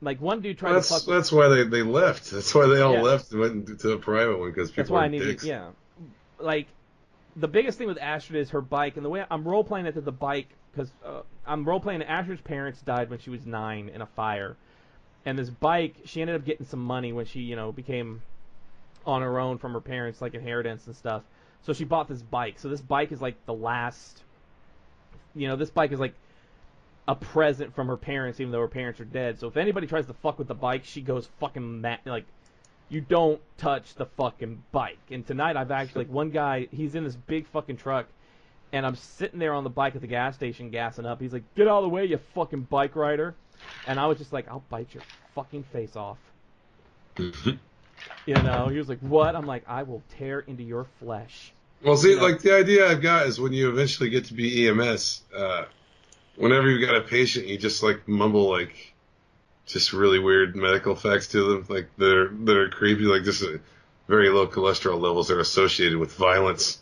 Like one dude tried Well, to fuck with. that's why they left. That's why they all Yeah, left and went to a private one because that's people why are I needed. dicks. Yeah, like the biggest thing with Astrid is her bike, and the way I'm role playing it to the bike because I'm role playing Astrid's parents died when she was 9 in a fire, and this bike she ended up getting some money when she became on her own from her parents like inheritance and stuff. So she bought this bike. So this bike is like the last. This bike is like a present from her parents, even though her parents are dead. So if anybody tries to fuck with the bike, she goes fucking mad. Like, you don't touch the fucking bike. And tonight I've actually, like, one guy, he's in this big fucking truck, and I'm sitting there on the bike at the gas station gassing up. He's like, get out of the way, you fucking bike rider. And I was just like, I'll bite your fucking face off. He was like, what? I'm like, I will tear into your flesh. Well, You see, know, like the idea I've got is when you eventually get to be EMS, whenever you've got a patient, you just like mumble like just really weird medical facts to them, like that are creepy, like just very low cholesterol levels that are associated with violence.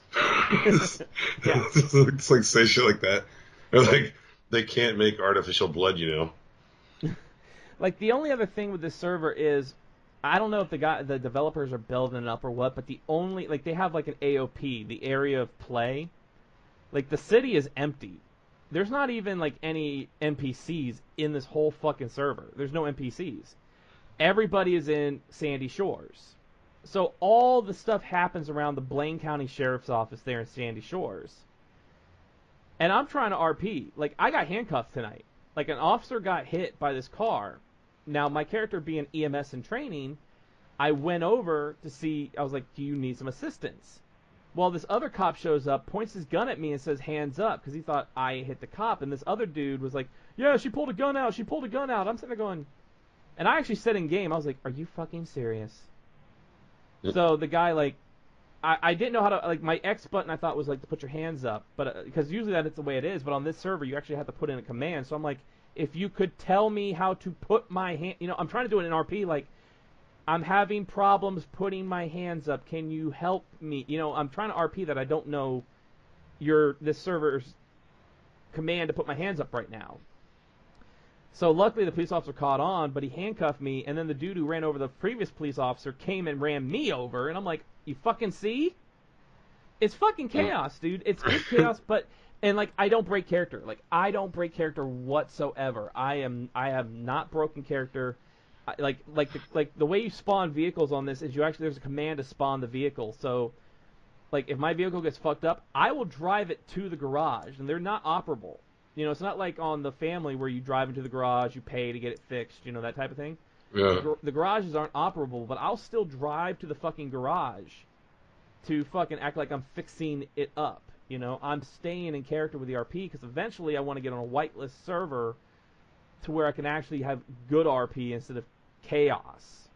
yeah. It's like say shit like that, or like they can't make artificial blood, you know. Like the only other thing with this server is I don't know if the developers are building it up or what, but the only like they have like an AOP, the area of play. Like the city is empty. There's not even like any NPCs in this whole fucking server. There's no NPCs. Everybody is in Sandy Shores. So all the stuff happens around the Blaine County Sheriff's Office there in Sandy Shores. And I'm trying to RP. Like I got handcuffed tonight. Like an officer got hit by this car. Now my character being EMS in training, I went over to see. I was like, "Do you need some assistance?" Well, this other cop shows up, points his gun at me, and says, "Hands up," because he thought I hit the cop. And this other dude was like, "Yeah, she pulled a gun out. She pulled a gun out." I'm sitting there going, and I actually said in game, I was like, "Are you fucking serious?" So the guy like, I didn't know how to like my X button. I thought was like to put your hands up, but because usually that's the way it is. But on this server, you actually have to put in a command. So I'm like, if you could tell me how to put my hand, I'm trying to do it in RP. Like, I'm having problems putting my hands up. Can you help me? I'm trying to RP that I don't know this server's command to put my hands up right now. So luckily the police officer caught on, but he handcuffed me, and then the dude who ran over the previous police officer came and ran me over, and I'm like, you fucking see? It's fucking chaos, dude. It's chaos, but and like I don't break character. Like I don't break character whatsoever. I have not broken character. Like the way you spawn vehicles on this is there's a command to spawn the vehicle. So like if my vehicle gets fucked up, I will drive it to the garage, and they're not operable. It's not like on the family where you drive into the garage, you pay to get it fixed, that type of thing. Yeah. The garages aren't operable, but I'll still drive to the fucking garage to fucking act like I'm fixing it up. I'm staying in character with the RP because eventually I want to get on a whitelist server to where I can actually have good RP instead of chaos.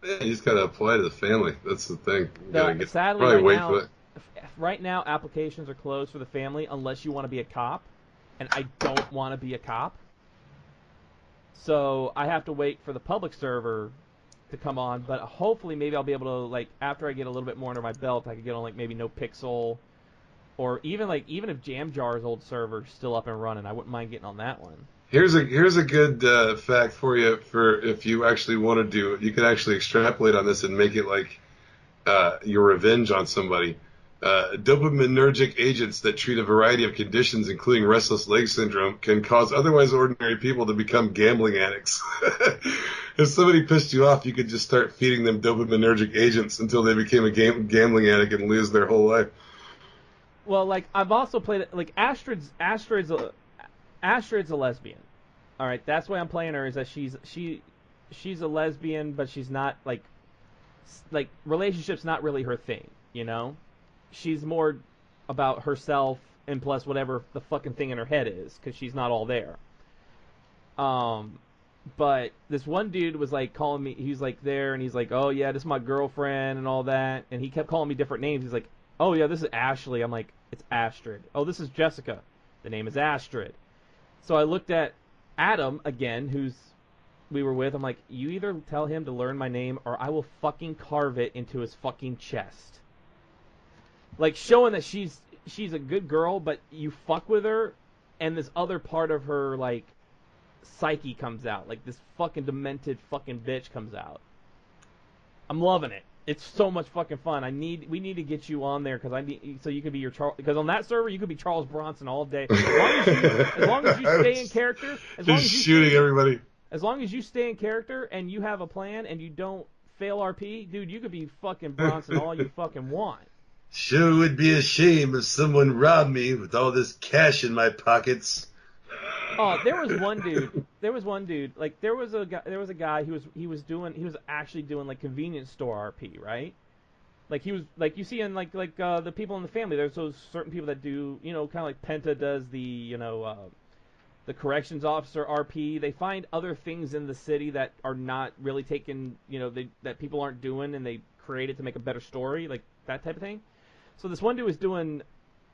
Yeah, you just gotta apply to the family. That's the thing. You gotta Sadly, probably wait for that. right now applications are closed for the family unless you want to be a cop, and I don't want to be a cop. So I have to wait for the public server to come on, but hopefully maybe I'll be able to like after I get a little bit more under my belt, I could get on like maybe No Pixel, or even if Jam Jar's old server is still up and running, I wouldn't mind getting on that one. Here's a good fact for you for if you actually want to do it. You can actually extrapolate on this and make it like your revenge on somebody. Dopaminergic agents that treat a variety of conditions, including restless leg syndrome, can cause otherwise ordinary people to become gambling addicts. If somebody pissed you off, you could just start feeding them dopaminergic agents until they became a gambling addict and lose their whole life. Well, like I've also played it. Like Astrid's a lesbian. All right, that's why I'm playing her. Is that she's a lesbian, but she's not like relationships not really her thing. She's more about herself and plus whatever the fucking thing in her head is because she's not all there. But this one dude was like calling me. He's like there and he's like, oh yeah, this is my girlfriend and all that. And he kept calling me different names. He's like, oh yeah, this is Ashley. I'm like, it's Astrid. Oh, this is Jessica. The name is Astrid. So I looked at Adam again, we were with. I'm like, you either tell him to learn my name or I will fucking carve it into his fucking chest. Like showing that she's a good girl, but you fuck with her, and this other part of her like Psyche comes out, like this fucking demented fucking bitch comes out. I'm loving it. It's so much fucking fun. We need to get you on there so you could be because on that server you could be Charles Bronson all day. As long as you stay in character, everybody. As long as you stay in character and you have a plan and you don't fail RP, dude, you could be fucking Bronson all you fucking want. Sure would be a shame if someone robbed me with all this cash in my pockets. Oh, there was one dude. Like there was a guy he was actually doing like convenience store RP, right? Like he was like you see in like the people in the family. There's those certain people that do, kind of like Penta does the the corrections officer RP. They find other things in the city that are not really taken, that people aren't doing, and they create it to make a better story, like that type of thing. So this one dude was doing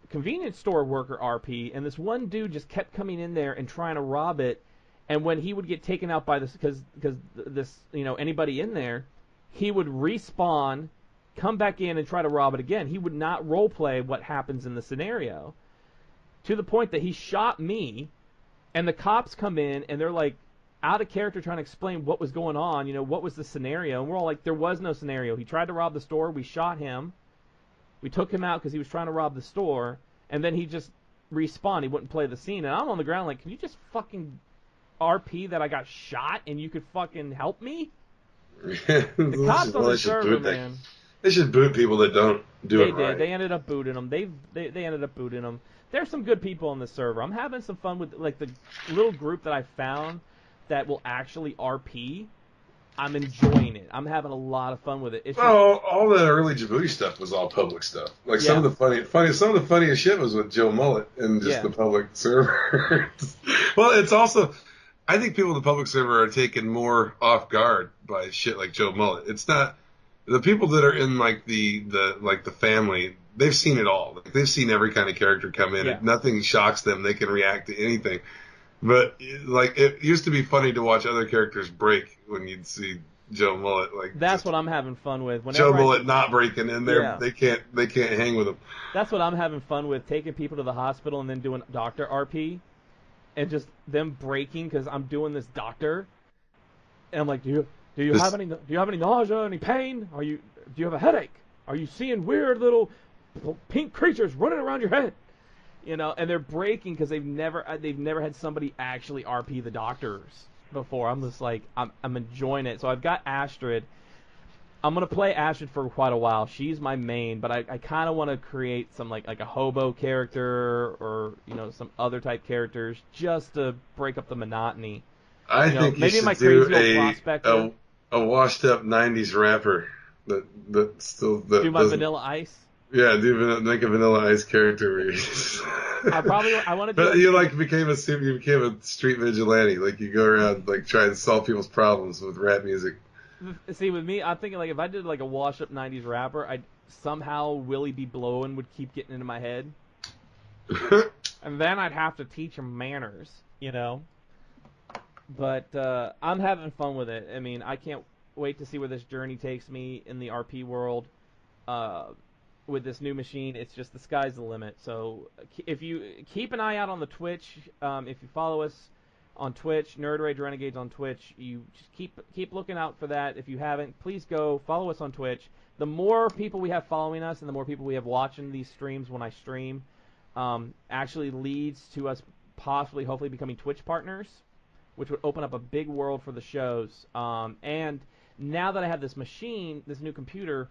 convenience store worker RP, and this one dude just kept coming in there and trying to rob it. And when he would get taken out by this, because this, anybody in there, he would respawn, come back in and try to rob it again. He would not roleplay what happens in the scenario, to the point that he shot me, and the cops come in and they're like out of character trying to explain what was going on, what was the scenario, and we're all like, there was no scenario. He tried to rob the store, we shot him. We took him out because he was trying to rob the store, and then he just respawned. He wouldn't play the scene, and I'm on the ground like, can you just fucking RP that I got shot and you could fucking help me? The cops on the server, man. They should boot people that don't do it right. They did. They ended up booting them. They ended up booting them. There's some good people on the server. I'm having some fun with like the little group that I found that will actually RP. I'm enjoying it. I'm having a lot of fun with it. It's all that early Djibouti stuff was all public stuff. Like some of the funniest shit was with Joe Mullet and just the public server. Well, it's also, I think people in the public server are taken more off guard by shit like Joe Mullet. It's not the people that are in like the family. They've seen it all. Like, they've seen every kind of character come in. Yeah. Nothing shocks them. They can react to anything. But like, it used to be funny to watch other characters break when you'd see Joe Mullet. Like, that's what I'm having fun with. Joe Mullet not breaking in there, they can't hang with him. That's what I'm having fun with, taking people to the hospital and then doing doctor RP, and just them breaking because I'm doing this doctor, and I'm like, do you have any nausea, any pain? Do you have a headache? Are you seeing weird little pink creatures running around your head? And they're breaking because they've never had somebody actually RP the doctors before. I'm just like, I'm enjoying it. So I've got Astrid. I'm gonna play Astrid for quite a while. She's my main, but I kind of want to create some like a hobo character or some other type characters just to break up the monotony. I think maybe my crazy old prospector, a washed up '90s rapper that still do my Vanilla Ice. Yeah, make a Vanilla Ice character. I want to do. But you became a street vigilante. Like, you go around like trying to solve people's problems with rap music. See, with me, I'm thinking like if I did like a wash up '90s rapper, I'd somehow Willie B. Blowin would keep getting into my head, and then I'd have to teach him manners, But I'm having fun with it. I mean, I can't wait to see where this journey takes me in the RP world. With this new machine, it's just the sky's the limit. So if you keep an eye out on the Twitch, if you follow us on Twitch, Nerd Rage Renegades on Twitch, you just keep looking out for that. If you haven't, please go follow us on Twitch. The more people we have following us and the more people we have watching these streams when I stream, actually leads to us possibly, hopefully, becoming Twitch partners, which would open up a big world for the shows. And now that I have this machine, this new computer,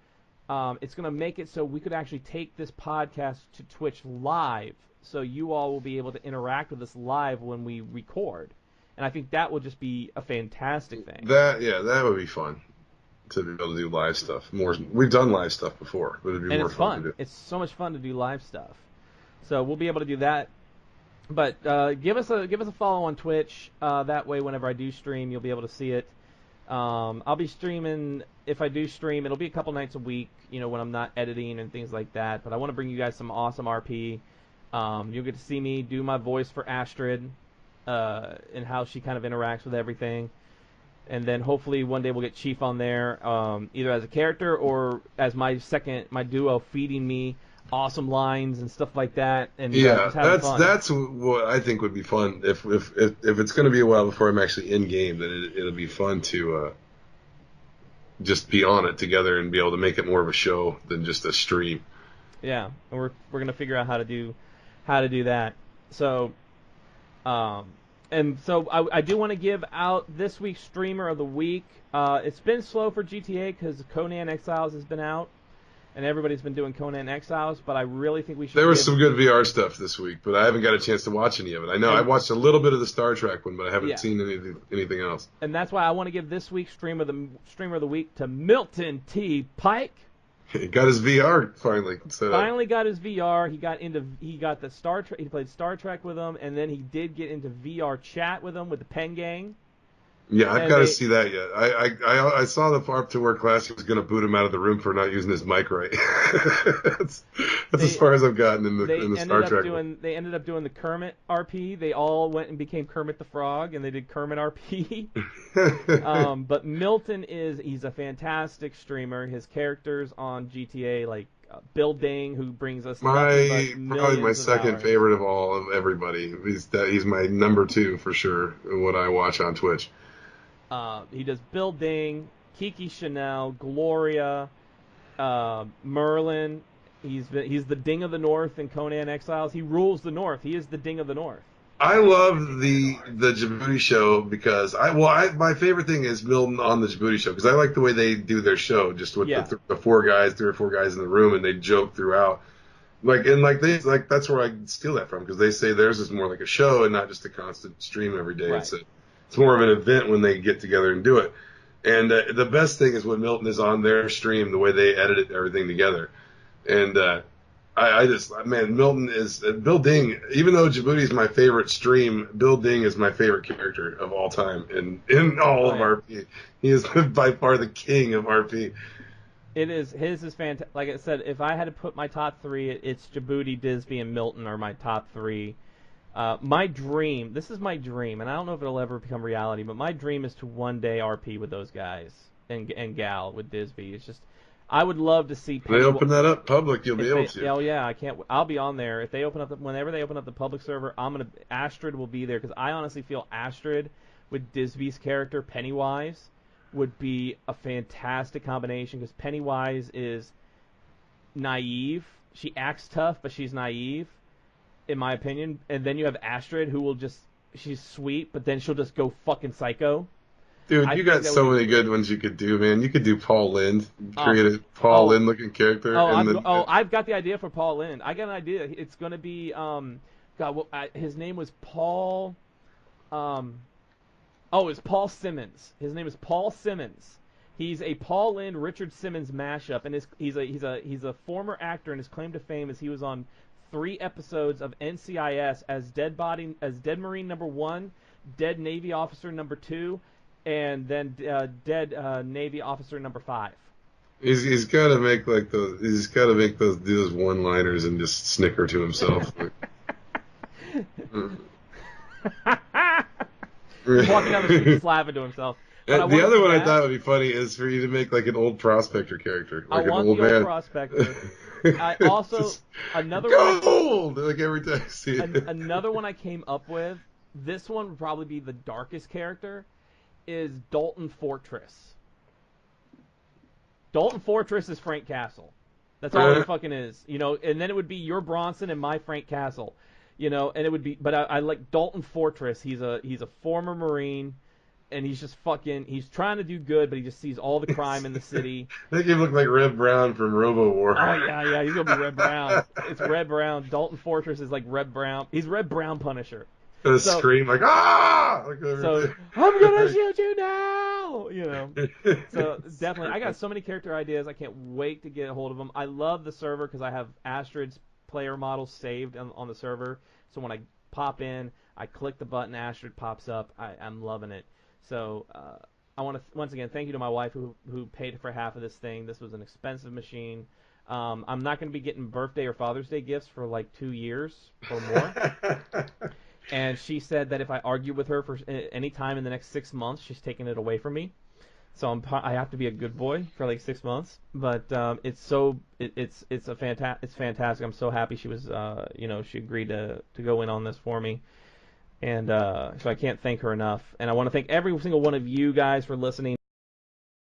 it's going to make it so we could actually take this podcast to Twitch live, so you all will be able to interact with us live when we record. And I think that will just be a fantastic thing. That would be fun to be able to do live stuff. We've done live stuff before, but it'd be more fun to do. It's so much fun to do live stuff. So we'll be able to do that. But give us a follow on Twitch. That way, whenever I do stream, you'll be able to see it. I'll be streaming. If I do stream, it'll be a couple nights a week, when I'm not editing and things like that. But I want to bring you guys some awesome RP. You'll get to see me do my voice for Astrid, and how she kind of interacts with everything. And then hopefully one day we'll get Chief on there, either as a character or as my duo feeding me Yeah. awesome lines and stuff like that, and Yeah, just having fun. that's what I think would be fun. If it's going to be a while before I'm actually in game, then it'll be fun to just be on it together and be able to make it more of a show than just a stream. Yeah, and we're gonna figure out how to do that. So, um, and so I do want to give out this week's streamer of the week. It's been slow for GTA because Conan Exiles has been out, and everybody's been doing Conan Exiles. But I really think we should There was give. some good VR stuff this week, but I haven't got a chance to watch any of it. I know I And, watched a little bit of the Star Trek one, but I haven't yeah, seen anything else. and that's why I want to give this week's streamer of the week to Milton T. Pike. He got his VR finally set up. Finally got his VR. He got the Star Trek. He played Star Trek with them, and then he did get into VR chat with them with the Pen Gang. Yeah, I've And got to they- see that yet. I saw the Farp to Work class. He was going to boot him out of the room for not using his mic right. that's as far as I've gotten in the Star Trek. They ended up doing the Kermit RP. They all went and became Kermit the Frog, and they did Kermit RP. But Milton he's a fantastic streamer. His characters on GTA, like Bill Ding, who brings us probably my second hours. favorite of all of everybody. He's my number 2 for sure. What I watch on Twitch. He does Bill Ding, Kiki Chanel, Gloria, Merlin. He's the Ding of the North in Conan Exiles. He rules the North. He is the Ding of the North. I love the Djibouti show because my favorite thing is Milton on the Djibouti show because I like the way they do their show just with the 3 or 4 guys in the room and they joke throughout. That's where I steal that from because they say theirs is more like a show and not just a constant stream every day. Right. It's more of an event when they get together and do it. And the best thing is when Milton is on their stream, the way they edit everything together. And Milton is Bill Ding. Even though Djibouti is my favorite stream, Bill Ding is my favorite character of all time in all of RP. He is by far the king of RP. His is fantastic. Like I said, if I had to put my top 3, it's Djibouti, Disby, and Milton are my top 3. My dream, this is my dream, and I don't know if it'll ever become reality, but my dream is to one day RP with those guys and gal with Disby. It's just, I would love to see. They open that up public, you'll be able to. Oh yeah, I can't. I'll be on there if they open up whenever they open up the public server. Astrid will be there because I honestly feel Astrid with Disby's character Pennywise would be a fantastic combination because Pennywise is naive. She acts tough, but she's naive. In my opinion, and then you have Astrid, who will she's sweet, but then she'll just go fucking psycho. Dude, you got so many good ones you could do, man. You could do Paul Lind, create a Paul Lind looking character. I've got the idea for Paul Lind. I got an idea. It's going to be, his name was Paul, it's Paul Simmons. His name is Paul Simmons. He's a Paul Lind, Richard Simmons mashup, and he's a former actor, and his claim to fame is he was on 3 episodes of NCIS as Dead Marine number 1, Dead Navy Officer number 2, and then Dead Navy Officer number 5. He's got to make do those one-liners and just snicker to himself. He's walking down the street just laughing to himself. The other one I thought would be funny is for you to make like an old prospector character, like I want an old the man. old prospector. I also another gold like every time I see it. Another one I came up with. This one would probably be the darkest character. Is Dalton Fortress. Dalton Fortress is Frank Castle. That's all it fucking is, And then it would be your Bronson and my Frank Castle, And it would be. But I like Dalton Fortress. He's a former Marine. And he's just he's trying to do good, but he just sees all the crime in the city. I think he looked like Red Brown from Robo War. Oh, yeah, he's going to be Red Brown. It's Red Brown. Dalton Fortress is like Red Brown. He's Red Brown Punisher. And scream like, ah! So, I'm going to shoot you now! So, definitely. I got so many character ideas. I can't wait to get a hold of them. I love the server because I have Astrid's player models saved on the server. So, when I pop in, I click the button, Astrid pops up. I'm loving it. So I want to once again thank you to my wife who paid for half of this thing. This was an expensive machine. I'm not going to be getting birthday or Father's Day gifts for like 2 years or more. And she said that if I argue with her for any time in the next 6 months, she's taking it away from me. So I have to be a good boy for like 6 months. But it's fantastic. I'm so happy she was she agreed to go in on this for me. And so I can't thank her enough. And I want to thank every single one of you guys for listening.